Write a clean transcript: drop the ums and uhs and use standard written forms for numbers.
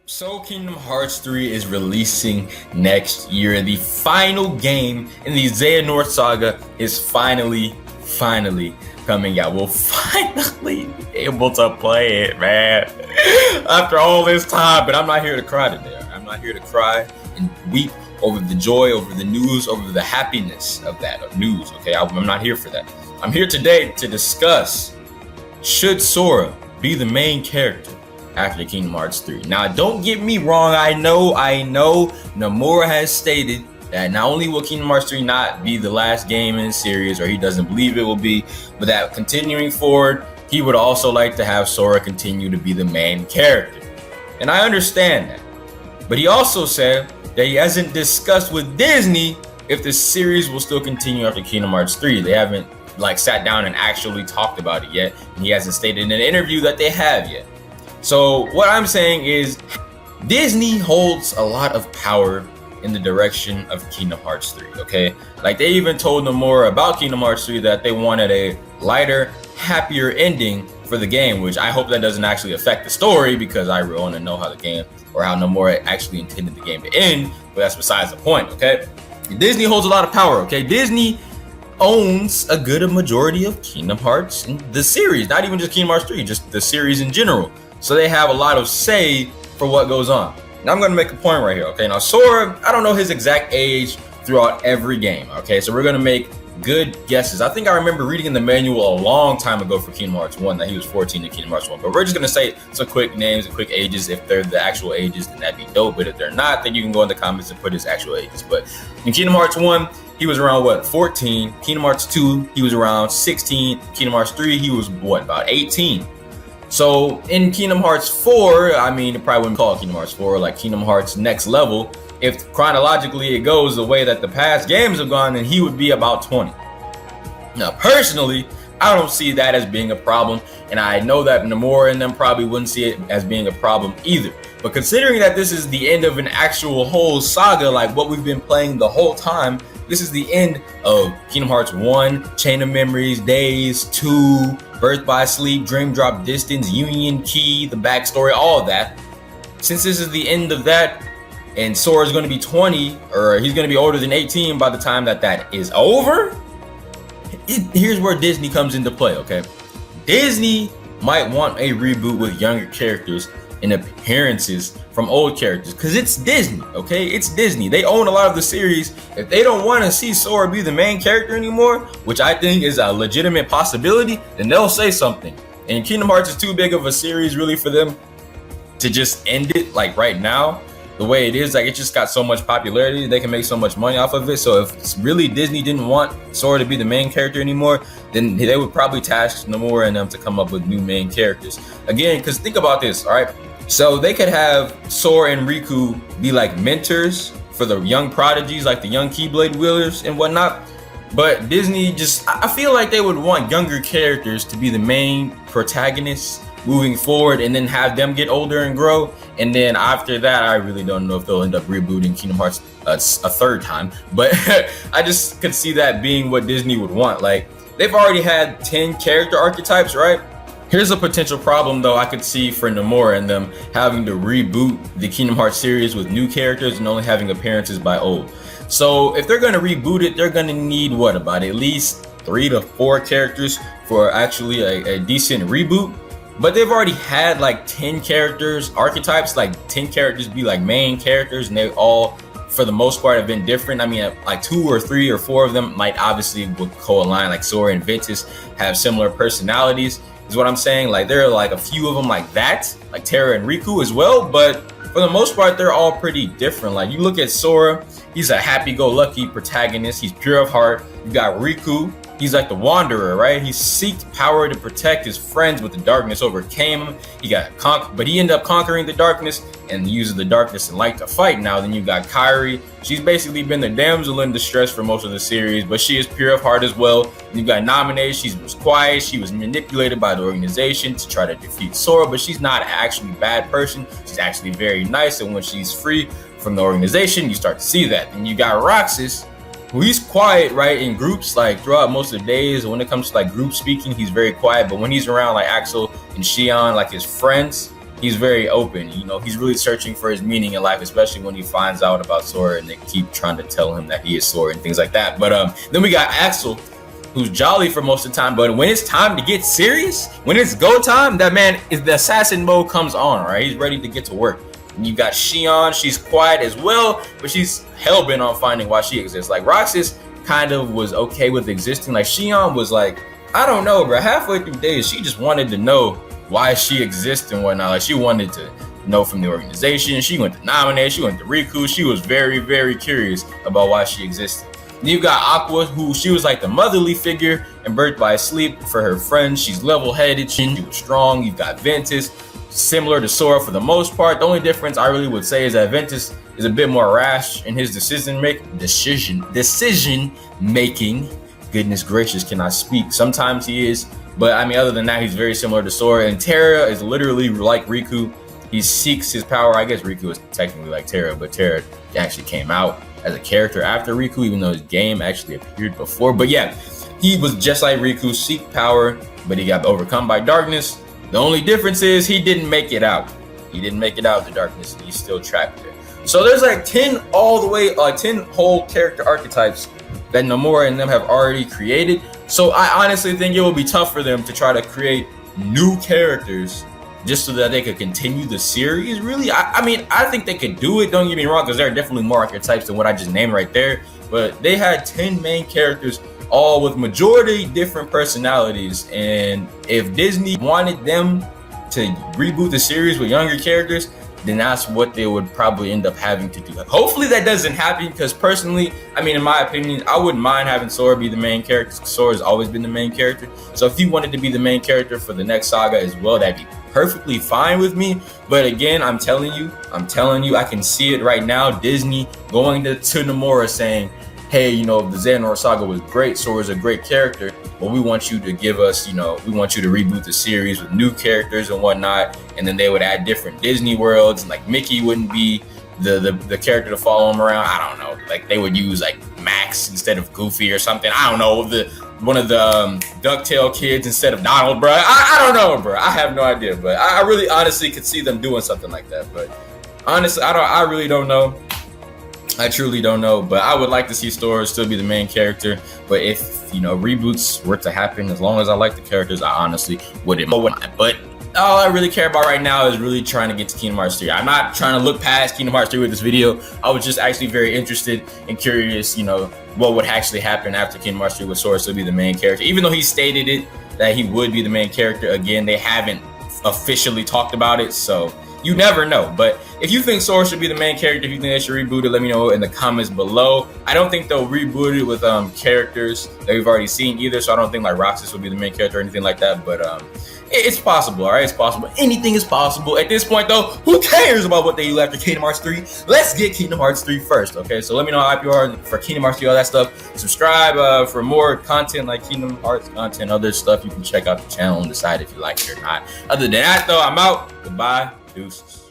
So Kingdom Hearts 3 is releasing next year. The final game in the Xehanort saga is finally coming out. We'll finally be able to play it, man. After all this time, but I'm not here to cry today. I'm not here to cry and weep over the joy, over the news, over the happiness of that news, okay? I'm not here for that. I'm here today to discuss, should Sora be the main character after Kingdom Hearts 3. Now, don't get me wrong. I know Nomura has stated that not only will Kingdom Hearts 3 not be the last game in the series, or he doesn't believe it will be, but that continuing forward, he would also like to have Sora continue to be the main character. And I understand that. But he also said that he hasn't discussed with Disney if the series will still continue after Kingdom Hearts 3. They haven't sat down and actually talked about it yet. And he hasn't stated in an interview that they have yet. So what I'm saying is Disney holds a lot of power in the direction of Kingdom Hearts 3, okay? Like, they even told Nomura about Kingdom Hearts 3 that they wanted a lighter, happier ending for the game, which I hope that doesn't actually affect the story, because I really want to know how the game, or how Nomura actually intended the game to end, but that's besides the point, okay? Disney holds a lot of power, okay? Disney owns a good majority of Kingdom Hearts in the series, not even just Kingdom Hearts 3, just the series in general. So they have a lot of say for what goes on. Now I'm going to make a point right here, okay? Now Sora, I don't know his exact age throughout every game, okay? So we're going to make good guesses. I think I remember reading in the manual a long time ago for Kingdom Hearts 1 that he was 14 in Kingdom Hearts 1. But we're just going to say some quick names and quick ages. If they're the actual ages, then that'd be dope. But if they're not, then you can go in the comments and put his actual ages. But in Kingdom Hearts 1, he was around, 14? Kingdom Hearts 2, he was around 16. Kingdom Hearts 3, he was, about 18? So in Kingdom Hearts 4, I mean, it probably wouldn't call it Kingdom Hearts 4, like Kingdom Hearts Next Level. If chronologically it goes the way that the past games have gone, then he would be about 20. Now, personally, I don't see that as being a problem, and I know that Nomura and them probably wouldn't see it as being a problem either. But considering that this is the end of an actual whole saga, like what we've been playing the whole time, this is the end of Kingdom Hearts 1, Chain of Memories, Days, 2, Birth by Sleep, Dream Drop Distance, Union Key, the backstory, all of that. Since this is the end of that, and Sora's going to be 20, or he's going to be older than 18 by the time that is over, here's where Disney comes into play, okay? Disney might want a reboot with younger characters and appearances from old characters, because it's Disney, okay? It's Disney. They own a lot of the series. If they don't want to see Sora be the main character anymore, which I think is a legitimate possibility, then they'll say something. And Kingdom Hearts is too big of a series really for them to just end it like right now. The way it is, like, it just got so much popularity, they can make so much money off of it. So if really Disney didn't want Sora to be the main character anymore, then they would probably task Nomura and them to come up with new main characters. Again, because think about this, all right? So they could have Sora and Riku be like mentors for the young prodigies, like the young Keyblade wielders and whatnot. But Disney I feel like they would want younger characters to be the main protagonists moving forward, and then have them get older and grow. And then after that, I really don't know if they'll end up rebooting Kingdom Hearts a third time. But I just could see that being what Disney would want. Like, they've already had 10 character archetypes, right? Here's a potential problem, though, I could see for Nomura and them having to reboot the Kingdom Hearts series with new characters and only having appearances by old. So if they're going to reboot it, they're going to need, about at least 3 to 4 characters for actually a decent reboot. But they've already had like 10 characters, archetypes, like 10 characters be like main characters, and they all, for the most part, have been different. I mean, like 2 or 3 or 4 of them might obviously would co-align, like Sora and Ventus have similar personalities, is what I'm saying. Like, there are like a few of them like that, like Terra and Riku as well, but for the most part, they're all pretty different. Like, you look at Sora, he's a happy-go-lucky protagonist, he's pure of heart. You got Riku, he's like the wanderer, right? He seeked power to protect his friends, but the darkness overcame him. He got but he ended up conquering the darkness and uses the darkness and light to fight. Now, then you got Kairi. She's basically been the damsel in distress for most of the series, but she is pure of heart as well. And you got Nominated. She was quiet. She was manipulated by the organization to try to defeat Sora, but she's not actually a bad person. She's actually very nice, and when she's free from the organization, you start to see that. And you got Roxas, who he's quiet, right, in groups, like throughout most of the days. When it comes to like group speaking, he's very quiet, but when he's around like Axel and Xion, like his friends, he's very open. You know, he's really searching for his meaning in life, especially when he finds out about Sora and they keep trying to tell him that he is Sora and things like that. But then we got Axel, who's jolly for most of the time, but when it's time to get serious, when it's go time, that man is the assassin mode comes on, right? He's ready to get to work. And you got Xion, she's quiet as well, but she's hell-bent on finding why she exists. Like Roxas kind of was okay with existing. Like Xion was like, I don't know, bro. Halfway through days, she just wanted to know why she exists and whatnot. Like she wanted to know from the organization. She went to nominate, she went to Riku. She was very, very curious about why she existed. Then you got Aqua, who she was like the motherly figure and birthed by sleep for her friends. She's level-headed, she was strong. You've got Ventus, similar to Sora for the most part. The only difference I really would say is that Ventus is a bit more rash in his decision making. Goodness gracious, can I speak? Sometimes he is, but I mean, other than that, he's very similar to Sora. And Terra is literally like Riku. He seeks his power. I guess Riku is technically like Terra, but Terra actually came out as a character after Riku, even though his game actually appeared before. But yeah, he was just like Riku, seek power, but he got overcome by darkness. The only difference is he didn't make it out. He didn't make it out of the darkness. He's still trapped there. So there's like 10 whole character archetypes that Nomura and them have already created. So I honestly think it will be tough for them to try to create new characters just so that they could continue the series. Really, I mean, I think they could do it. Don't get me wrong, because there are definitely more archetypes than what I just named right there. But they had 10 main characters, all with majority different personalities. And if Disney wanted them to reboot the series with younger characters, then that's what they would probably end up having to do. Hopefully that doesn't happen, because personally, I mean, in my opinion, I wouldn't mind having Sora be the main character. Sora's always been the main character. So if you wanted to be the main character for the next saga as well, that'd be perfectly fine with me. But again, I'm telling you, I can see it right now. Disney going to Nomura saying, hey, you know, the Xehanort saga was great. Sora's a great character, but we want you to give us, you know, we want you to reboot the series with new characters and whatnot. And then they would add different Disney worlds, and like Mickey wouldn't be the character to follow him around. I don't know. Like they would use like Max instead of Goofy or something. I don't know. One of the DuckTale kids instead of Donald, bro. I don't know, bro. I have no idea, but I really honestly could see them doing something like that. But honestly, I really don't know. I truly don't know, but I would like to see Sora still be the main character. But if, you know, reboots were to happen, as long as I like the characters, I honestly wouldn't mind. But all I really care about right now is really trying to get to Kingdom Hearts 3. I'm not trying to look past Kingdom Hearts 3 with this video. I was just actually very interested and curious, you know, what would actually happen after Kingdom Hearts 3 with Sora still be the main character. Even though he stated it, that he would be the main character, again, they haven't officially talked about it, so you never know. But if you think Sora should be the main character, if you think they should reboot it, let me know in the comments below. I don't think they'll reboot it with characters that we've already seen either, so I don't think like Roxas will be the main character or anything like that. But it's possible, all right? It's possible. Anything is possible. At this point, though, who cares about what they do after Kingdom Hearts 3? Let's get Kingdom Hearts 3 first, okay? So let me know how hype you are for Kingdom Hearts 3, all that stuff. Subscribe for more content like Kingdom Hearts content, other stuff. You can check out the channel and decide if you like it or not. Other than that, though, I'm out. Goodbye. Deuces.